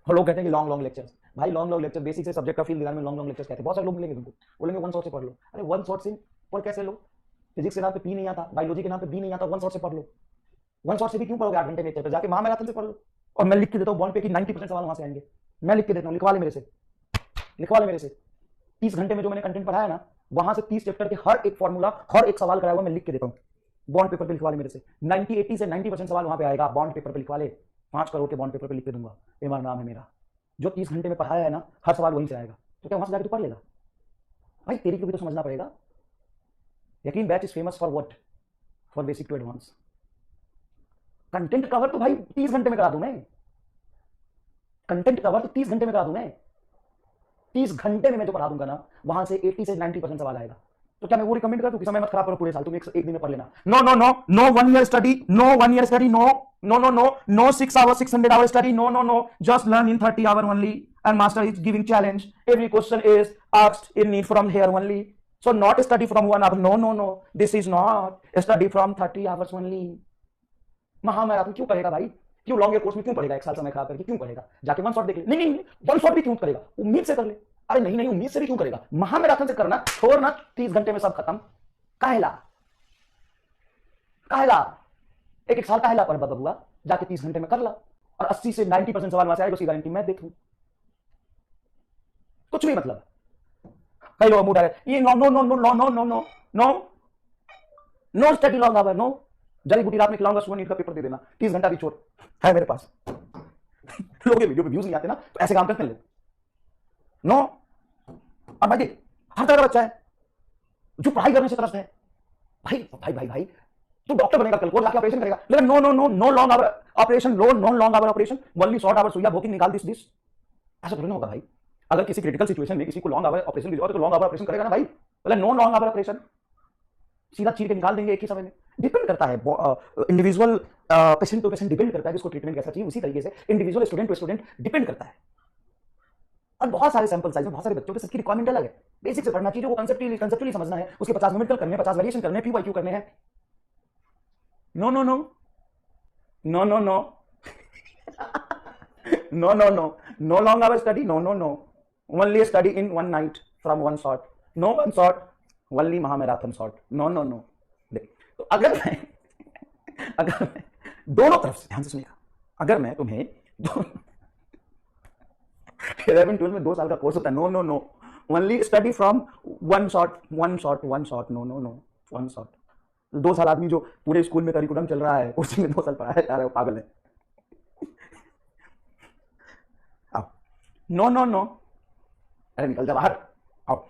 और लोग कहते हैं कि लॉन्ग लॉन्ग लेक्चर्स। भाई लॉन्ग लॉन्ग लेक्चर बेसिक से सब्जेक्ट का फील दिलाने में लॉन्ग लॉन्ग लेक्चर्स कहते हैं। बहुत सारे लोग मिलेंगे तुमको, बोलेंगे वन शॉट से पढ़ लो। अरे वन शॉट से पढ़ कैसे लो? फिजिक्स के नाम पे पी नहीं आता, बायोलॉजी के नाम पे बी नहीं आता, वन शॉट से पढ़ लो। वन शॉट से भी क्यों पढ़ोगे 8 घंटे में एक चैप्टर? जाके महामैराथन से पढ़ लो। और मैं लिख के देता हूँ बॉन्ड पे कि 90% सवाल वहां से आएंगे। मैं लिख के देता हूँ, लिखवा ले मेरे से, लिखवा ले मेरे से। 30 घंटे में जो मैंने कंटेंट पढ़ाया ना, वहां से 30 चैप्टर के हर एक फॉर्मूला, हर एक सवाल कराया हुआ मैं लिख के देता हूँ। बॉन्ड पेपर पे लिखवा ले मेरे से। 90 80 से 90% सवाल वहां पे आएगा, बॉन्ड पेपर पे लिखवा ले। 5 करोड़ के बॉन्ड पेपर पे लिख के दूंगा, एमआर नाम है मेरा। जो 30 घंटे में पढ़ाया है ना, हर सवाल वहीं से आएगा। तो क्या वहां से जाकर तू पढ़ लेगा? भाई तेरी को भी तो समझना पड़ेगा। यकीन batch is famous for what? For basic to advance. Content cover तो भाई 30 घंटे में करा दूं मैं। कंटेंट कवर तो 30 घंटे में करा दूं मैं। 30 घंटे में मैं जो पढ़ा दूंगा ना, वहां से 80 से 90% सवाल आएगा। तो क्या मैं वो रिकमेंड कर दूं कि समय मत खराब करो पूरे साल, तुम एक दिन में पढ़ लेना? No no no no 1 year study, no 1 year study, no no no no no 6 hours 600 hours study, no no no just learn in 30 hours only and master is giving challenge, every question is asked in need from here only, so not study from 1 hour, no no no, this is not study from 30 hours only. महामैराथन क्यों करेगा भाई? क्यों long year course में क्यों पढ़ेगा? एक साल समय खराब करके क्यों पढ़ेगा? जाके वन शॉट देख ले। नहीं नहीं, वन शॉट भी क्यों करेगा? उम्मीद से कर ले। अरे नहीं नहीं, उम्मीद से भी क्यों करेगा? महामैराथन से करना, छोड़ना। 30 घंटे में सब खत्म। काहेला काहेला एक एक साल काहेला पढ़ बबुआ? जाके 30 घंटे में कर ला, और 80 से 90% सवाल वहां से आएगा, उसकी गारंटी मैं देता हूं। कुछ भी मतलब। कई लोग मूड आ गए, ये no no no no no no no no no no study long hour, no. जड़ी बूटी रात में खिलाऊंगा, सुबह नींद का पेपर दे देना। 30 घंटा भी छोड़ है मेरे पास। लोगों के वीडियो पे व्यूज नहीं आते ना, तो ऐसे काम करते हैं नो। और भाई देख, हर तरह का बच्चा है जो पढ़ाई करने से त्रस्त है। भाई भाई भाई भाई, तू डॉक्टर बनेगा कल को, जाके ऑपरेशन करेगा, लेकिन no no no no long hour operation, no long hour operation, only short hour सुइया भोगी निकाल दिस दिस। ऐसा थोड़ी ना होगा भाई। अगर किसी क्रिटिकल सिचुएशन में किसी को लॉन्ग आवर ऑपरेशन की जरूरत है, तो लॉन्ग आवर ऑपरेशन करेगा ना भाई। बोले नो लॉन्ग आवर ऑपरेशन, सीधा चीर के निकाल देंगे एक ही समय में। डिपेंड करता है individual, patient to patient depend करता है कि उसको ट्रीटमेंट कैसा चाहिए। उसी तरीके से individual, student to student depend करता है। और बहुत सारे सैंपल साइज में बहुत सारे बच्चों के सबकी रिक्वायरमेंट अलग है। बेसिक से पढ़ना, चीजों को कंसेप्चुअली समझना है, उसके 50 न्यूमेरिकल करने, 50 वेरिएशन करने, पीवाईक्यू करने हैं। No no no no no no no no no no long hour study, no no no, only study in 1 night from 1 shot, no 1 shot, only महामैराथन शॉट, नो नो नो। देख, तो अगर मैं दोनों तरफ से ध्यान से सुनिएगा, अगर मैं तुम्हें 11 12 में 2 साल का कोर्स होता है, no no no, only study from 1 shot 1 shot 1 shot, no no no, 1 shot। 2 साल आदमी जो पूरे स्कूल में करिकुलम चल रहा है, उसी में 2 साल पढ़ाया जा रहा है, वो पागल है। आओ, नो नो नो, अरे निकल जा बाहर, आओ।